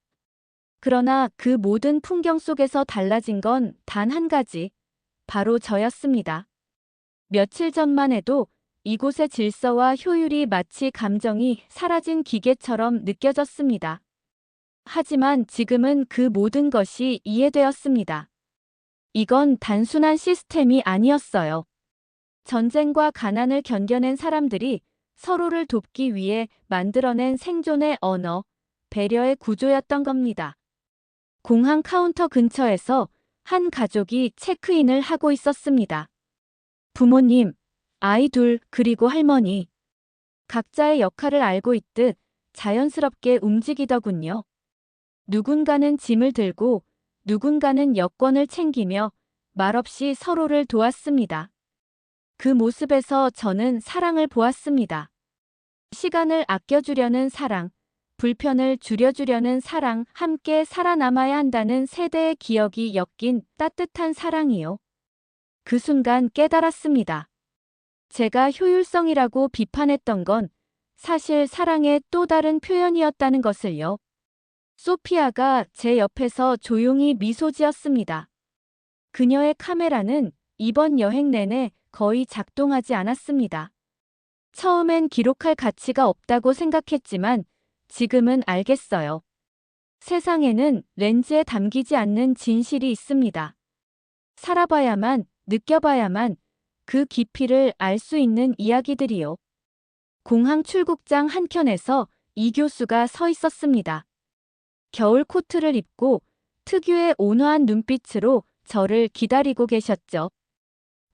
그러나 그 모든 풍경 속에서 달라진 건 단 한 가지, 바로 저였습니다. 며칠 전만 해도 이곳의 질서와 효율이 마치 감정이 사라진 기계처럼 느껴졌습니다. 하지만 지금은 그 모든 것이 이해되었습니다. 이건 단순한 시스템이 아니었어요. 전쟁과 가난을 견뎌낸 사람들이 서로를 돕기 위해 만들어낸 생존의 언어, 배려의 구조였던 겁니다. 공항 카운터 근처에서 한 가족이 체크인을 하고 있었습니다. 부모님, 아이 둘, 그리고 할머니. 각자의 역할을 알고 있듯 자연스럽게 움직이더군요. 누군가는 짐을 들고 누군가는 여권을 챙기며 말없이 서로를 도왔습니다. 그 모습에서 저는 사랑을 보았습니다. 시간을 아껴주려는 사랑, 불편을 줄여주려는 사랑, 함께 살아남아야 한다는 세대의 기억이 엮인 따뜻한 사랑이요. 그 순간 깨달았습니다. 제가 효율성이라고 비판했던 건 사실 사랑의 또 다른 표현이었다는 것을요. 소피아가 제 옆에서 조용히 미소 지었습니다. 그녀의 카메라는 이번 여행 내내 거의 작동하지 않았습니다. 처음엔 기록할 가치가 없다고 생각했지만 지금은 알겠어요. 세상에는 렌즈에 담기지 않는 진실이 있습니다. 살아봐야만, 느껴봐야만 그 깊이를 알 수 있는 이야기들이요. 공항 출국장 한켠에서 이 교수가 서 있었습니다. 겨울 코트를 입고 특유의 온화한 눈빛으로 저를 기다리고 계셨죠.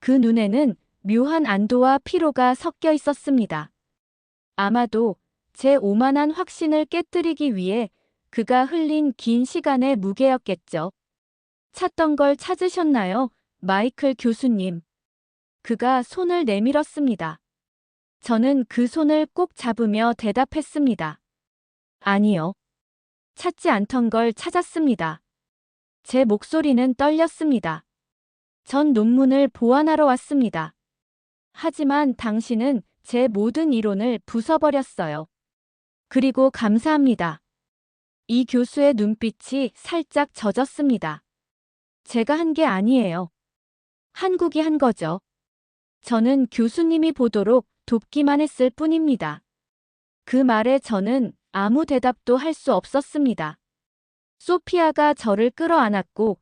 그 눈에는 묘한 안도와 피로가 섞여 있었습니다. 아마도 제 오만한 확신을 깨뜨리기 위해 그가 흘린 긴 시간의 무게였겠죠. 찾던 걸 찾으셨나요, 마이클 교수님? 그가 손을 내밀었습니다. 저는 그 손을 꼭 잡으며 대답했습니다. 아니요. 찾지 않던 걸 찾았습니다. 제 목소리는 떨렸습니다. 전 논문을 보완하러 왔습니다. 하지만 당신은 제 모든 이론을 부숴버렸어요. 그리고 감사합니다. 이 교수의 눈빛이 살짝 젖었습니다. 제가 한 게 아니에요. 한국이 한 거죠. 저는 교수님이 보도록 돕기만 했을 뿐입니다. 그 말에 저는 아무 대답도 할 수 없었습니다. 소피아가 저를 끌어안았고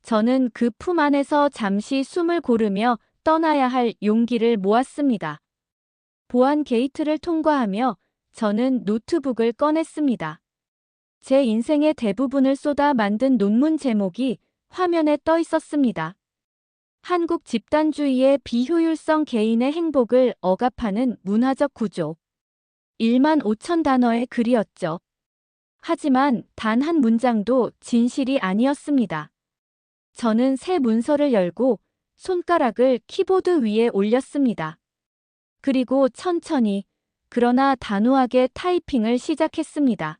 저는 그 품 안에서 잠시 숨을 고르며 떠나야 할 용기를 모았습니다. 보안 게이트를 통과하며 저는 노트북을 꺼냈습니다. 제 인생의 대부분을 쏟아 만든 논문 제목이 화면에 떠 있었습니다. 한국 집단주의의 비효율성 개인의 행복을 억압하는 문화적 구조. 1만 5천 단어의 글이었죠. 하지만 단 한 문장도 진실이 아니었습니다. 저는 새 문서를 열고 손가락을 키보드 위에 올렸습니다. 그리고 천천히, 그러나 단호하게 타이핑을 시작했습니다.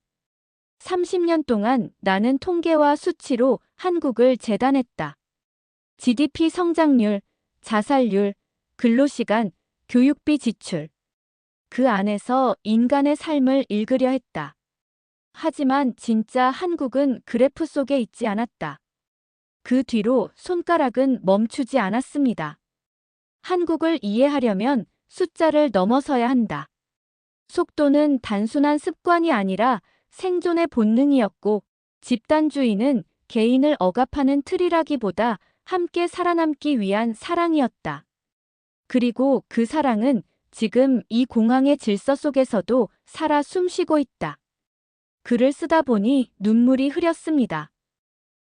30년 동안 나는 통계와 수치로 한국을 재단했다. GDP 성장률, 자살률, 근로시간, 교육비 지출. 그 안에서 인간의 삶을 읽으려 했다. 하지만 진짜 한국은 그래프 속에 있지 않았다. 그 뒤로 손가락은 멈추지 않았습니다. 한국을 이해하려면 숫자를 넘어서야 한다. 속도는 단순한 습관이 아니라 생존의 본능이었고, 집단주의는 개인을 억압하는 틀이라기보다 함께 살아남기 위한 사랑이었다. 그리고 그 사랑은 지금 이 공항의 질서 속에서도 살아 숨쉬고 있다. 글을 쓰다 보니 눈물이 흐렸습니다.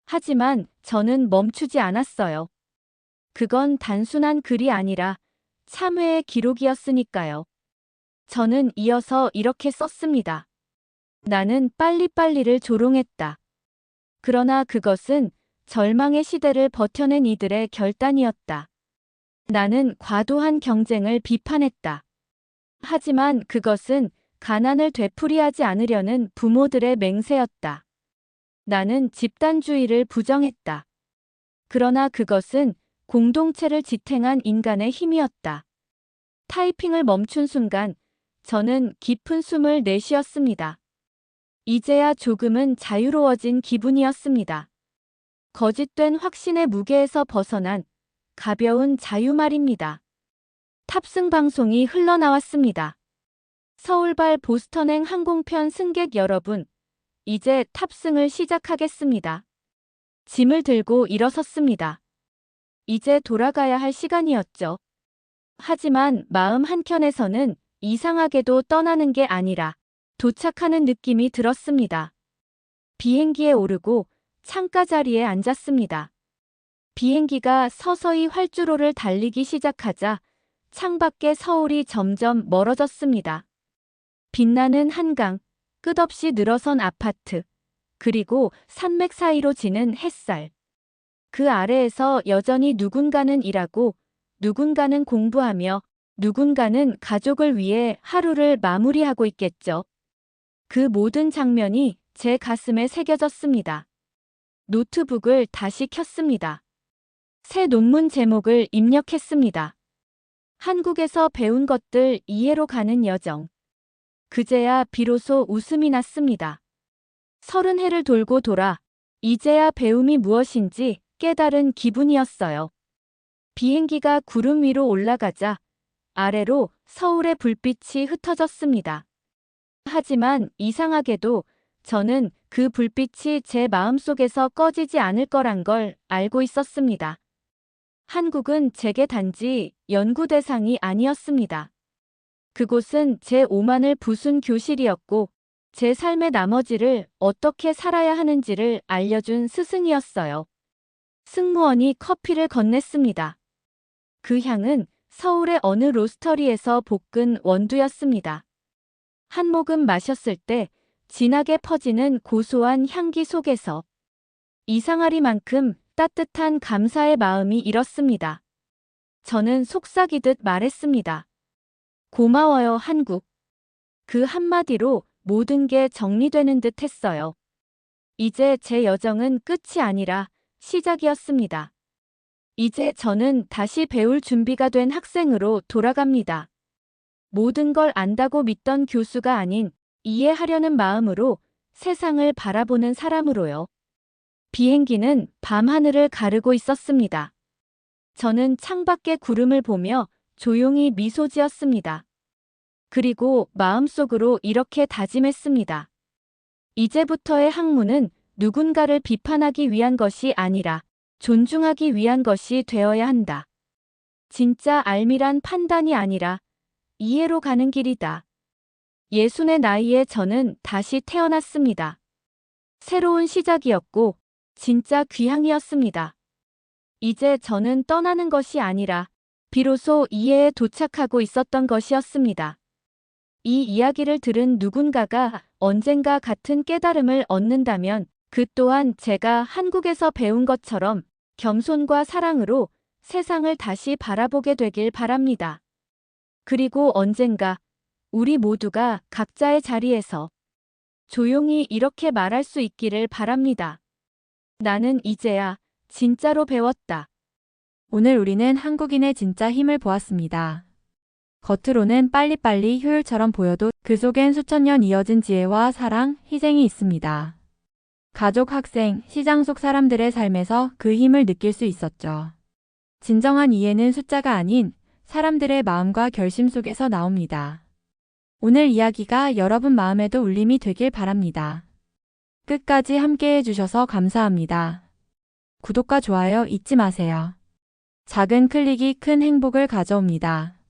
하지만 저는 멈추지 않았어요. 그건 단순한 글이 아니라 참회의 기록이었으니까요. 저는 이어서 이렇게 썼습니다. 나는 빨리빨리를 조롱했다. 그러나 그것은 절망의 시대를 버텨낸 이들의 결단이었다. 나는 과도한 경쟁을 비판했다. 하지만 그것은 가난을 되풀이하지 않으려는 부모들의 맹세였다. 나는 집단주의를 부정했다. 그러나 그것은 공동체를 지탱한 인간의 힘이었다. 타이핑을 멈춘 순간 저는 깊은 숨을 내쉬었습니다. 이제야 조금은 자유로워진 기분이었습니다. 거짓된 확신의 무게에서 벗어난 가벼운 자유 말입니다. 탑승 방송이 흘러나왔습니다. 서울발 보스턴행 항공편 승객 여러분, 이제 탑승을 시작하겠습니다. 짐을 들고 일어섰습니다. 이제 돌아가야 할 시간이었죠. 하지만 마음 한켠에서는 이상하게도 떠나는 게 아니라 도착하는 느낌이 들었습니다. 비행기에 오르고 창가 자리에 앉았습니다. 비행기가 서서히 활주로를 달리기 시작하자 창밖의 서울이 점점 멀어졌습니다. 빛나는 한강, 끝없이 늘어선 아파트, 그리고 산맥 사이로 지는 햇살. 그 아래에서 여전히 누군가는 일하고, 누군가는 공부하며, 누군가는 가족을 위해 하루를 마무리하고 있겠죠. 그 모든 장면이 제 가슴에 새겨졌습니다. 노트북을 다시 켰습니다. 새 논문 제목을 입력했습니다. 한국에서 배운 것들 이해로 가는 여정. 그제야 비로소 웃음이 났습니다. 30해를 돌고 돌아 이제야 배움이 무엇인지 깨달은 기분이었어요. 비행기가 구름 위로 올라가자 아래로 서울의 불빛이 흩어졌습니다. 하지만 이상하게도 저는 그 불빛이 제 마음속에서 꺼지지 않을 거란 걸 알고 있었습니다. 한국은 제게 단지 연구 대상이 아니었습니다. 그곳은 제 오만을 부순 교실이었고 제 삶의 나머지를 어떻게 살아야 하는지를 알려준 스승이었어요. 승무원이 커피를 건넸습니다. 그 향은 서울의 어느 로스터리에서 볶은 원두였습니다. 한 모금 마셨을 때 진하게 퍼지는 고소한 향기 속에서 이상하리만큼 따뜻한 감사의 마음이 일었습니다. 저는 속삭이듯 말했습니다. 고마워요, 한국. 그 한마디로 모든 게 정리되는 듯 했어요. 이제 제 여정은 끝이 아니라 시작이었습니다. 이제 저는 다시 배울 준비가 된 학생으로 돌아갑니다. 모든 걸 안다고 믿던 교수가 아닌 이해하려는 마음으로 세상을 바라보는 사람으로요. 비행기는 밤하늘을 가르고 있었습니다. 저는 창밖의 구름을 보며 조용히 미소 지었습니다. 그리고 마음속으로 이렇게 다짐했습니다. 이제부터의 학문은 누군가를 비판하기 위한 것이 아니라 존중하기 위한 것이 되어야 한다. 진짜 알미란 판단이 아니라 이해로 가는 길이다. 60의 나이에 저는 다시 태어났습니다. 새로운 시작이었고 진짜 귀향이었습니다. 이제 저는 떠나는 것이 아니라 비로소 이해에 도착하고 있었던 것이었습니다. 이 이야기를 들은 누군가가 언젠가 같은 깨달음을 얻는다면 그 또한 제가 한국에서 배운 것처럼 겸손과 사랑으로 세상을 다시 바라보게 되길 바랍니다. 그리고 언젠가 우리 모두가 각자의 자리에서 조용히 이렇게 말할 수 있기를 바랍니다. 나는 이제야 진짜로 배웠다. 오늘 우리는 한국인의 진짜 힘을 보았습니다. 겉으로는 빨리빨리 효율처럼 보여도 그 속엔 수천 년 이어진 지혜와 사랑, 희생이 있습니다. 가족, 학생, 시장 속 사람들의 삶에서 그 힘을 느낄 수 있었죠. 진정한 이해는 숫자가 아닌 사람들의 마음과 결심 속에서 나옵니다. 오늘 이야기가 여러분 마음에도 울림이 되길 바랍니다. 끝까지 함께 해주셔서 감사합니다. 구독과 좋아요 잊지 마세요. 작은 클릭이 큰 행복을 가져옵니다.